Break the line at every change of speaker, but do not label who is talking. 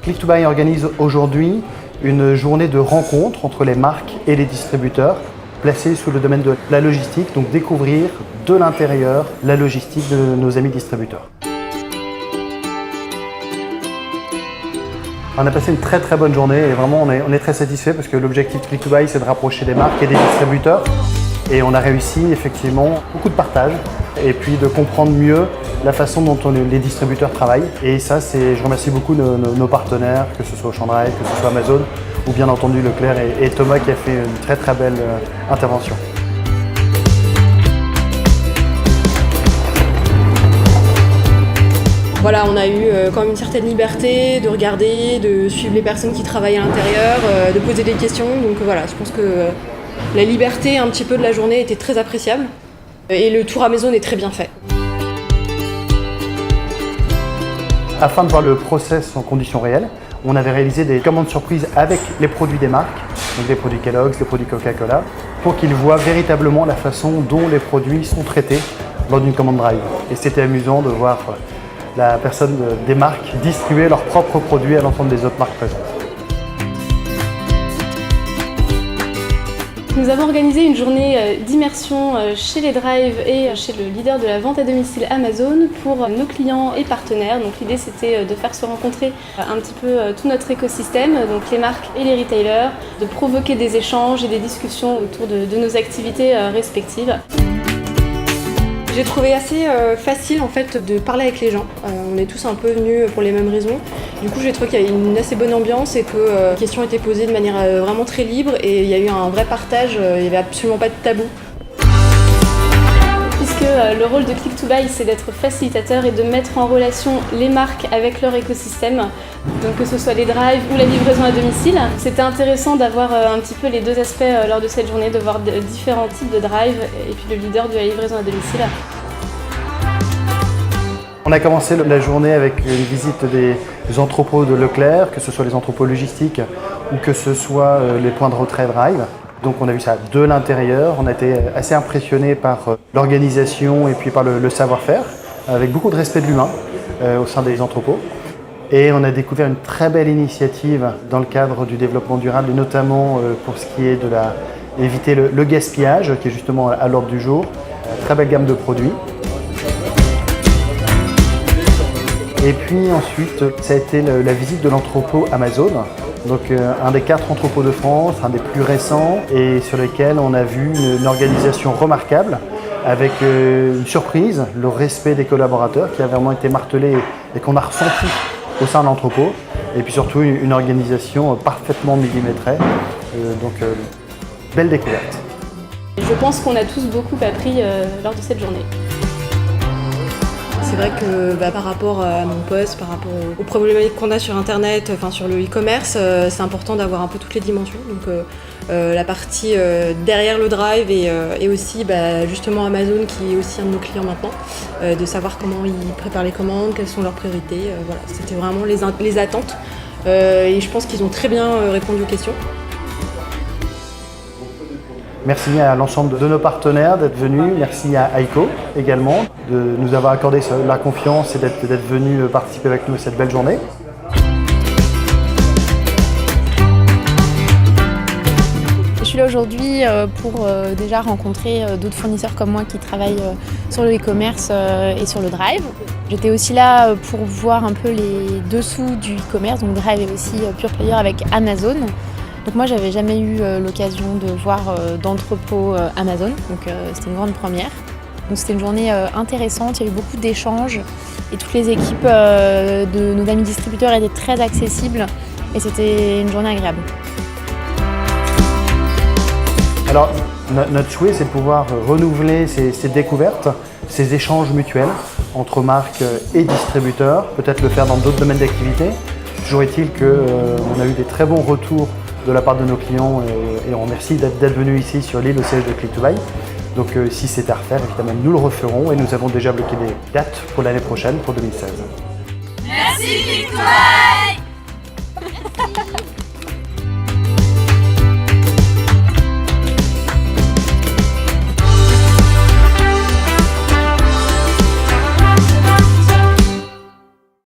Click2Buy organise aujourd'hui une journée de rencontre entre les marques et les distributeurs placée sous le domaine de la logistique, donc découvrir de l'intérieur la logistique de nos amis distributeurs. On a passé une très bonne journée et vraiment on est très satisfait parce que l'objectif de Click2Buy c'est de rapprocher des marques et des distributeurs et on a réussi effectivement beaucoup de partage et puis de comprendre mieux la façon dont les distributeurs travaillent. Et ça, je remercie beaucoup nos partenaires, que ce soit Auchan Drive, que ce soit Amazon, ou bien entendu Leclerc et Thomas qui a fait une très belle intervention.
Voilà, on a eu quand même une certaine liberté de regarder, de suivre les personnes qui travaillent à l'intérieur, de poser des questions. Donc voilà, je pense que la liberté un petit peu de la journée était très appréciable. Et le tour Amazon est très bien fait.
Afin de voir le process en conditions réelles, on avait réalisé des commandes surprises avec les produits des marques, donc les produits Kellogg's, les produits Coca-Cola, pour qu'ils voient véritablement la façon dont les produits sont traités lors d'une commande drive. Et c'était amusant de voir la personne des marques distribuer leurs propres produits à l'ensemble des autres marques présentes.
Nous avons organisé une journée d'immersion chez les Drive et chez le leader de la vente à domicile Amazon pour nos clients et partenaires. Donc l'idée c'était de faire se rencontrer un petit peu tout notre écosystème, donc les marques et les retailers, de provoquer des échanges et des discussions autour de nos activités respectives. J'ai trouvé assez facile en fait de parler avec les gens. On est tous un peu venus pour les mêmes raisons. Du coup, j'ai trouvé qu'il y avait une assez bonne ambiance et que les questions étaient posées de manière vraiment très libre et il y a eu un vrai partage, il n'y avait absolument pas de tabou. Puisque le rôle de Click2Buy, c'est d'être facilitateur et de mettre en relation les marques avec leur écosystème, donc que ce soit les drives ou la livraison à domicile. C'était intéressant d'avoir un petit peu les deux aspects lors de cette journée, de voir différents types de drives et puis le leader de la livraison à domicile.
On a commencé la journée avec une visite des entrepôts de Leclerc, que ce soit les entrepôts logistiques ou que ce soit les points de retrait drive. Donc on a vu ça de l'intérieur, on a été assez impressionnés par l'organisation et puis par le savoir-faire, avec beaucoup de respect de l'humain au sein des entrepôts. Et on a découvert une très belle initiative dans le cadre du développement durable, et notamment pour ce qui est de éviter le gaspillage, qui est justement à l'ordre du jour. Très belle gamme de produits. Et puis ensuite, ça a été la visite de l'entrepôt Amazon. Donc un des 4 entrepôts de France, un des plus récents et sur lesquels on a vu une organisation remarquable avec une surprise, le respect des collaborateurs qui a vraiment été martelé et qu'on a ressenti au sein de l'entrepôt et puis surtout une organisation parfaitement millimétrée. Belle découverte.
Je pense qu'on a tous beaucoup appris lors de cette journée. C'est vrai que par rapport à mon poste, par rapport aux problématiques qu'on a sur Internet, enfin sur le e-commerce, c'est important d'avoir un peu toutes les dimensions. Donc la partie derrière le drive et aussi justement Amazon qui est aussi un de nos clients maintenant, de savoir comment ils préparent les commandes, quelles sont leurs priorités. Voilà, c'était vraiment les attentes et je pense qu'ils ont très bien répondu aux questions.
Merci à l'ensemble de nos partenaires d'être venus. Merci à Aiko également de nous avoir accordé la confiance et d'être venus participer avec nous à cette belle journée.
Je suis là aujourd'hui pour déjà rencontrer d'autres fournisseurs comme moi qui travaillent sur le e-commerce et sur le drive. J'étais aussi là pour voir un peu les dessous du e-commerce, donc drive et aussi pure player avec Amazon. Donc moi, j'avais jamais eu l'occasion de voir d'entrepôt Amazon, donc c'était une grande première. Donc c'était une journée intéressante, il y a eu beaucoup d'échanges et toutes les équipes de nos amis distributeurs étaient très accessibles et c'était une journée agréable.
Alors notre souhait, c'est de pouvoir renouveler ces découvertes, ces échanges mutuels entre marques et distributeurs, peut-être le faire dans d'autres domaines d'activité. Toujours est-il qu'on a eu des très bons retours de la part de nos clients et on remercie d'être venus ici sur l'île au siège de Click2Buy. Donc si c'est à refaire, évidemment, nous le referons et nous avons déjà bloqué des dates pour l'année prochaine, pour 2016.
Merci Click2Buy.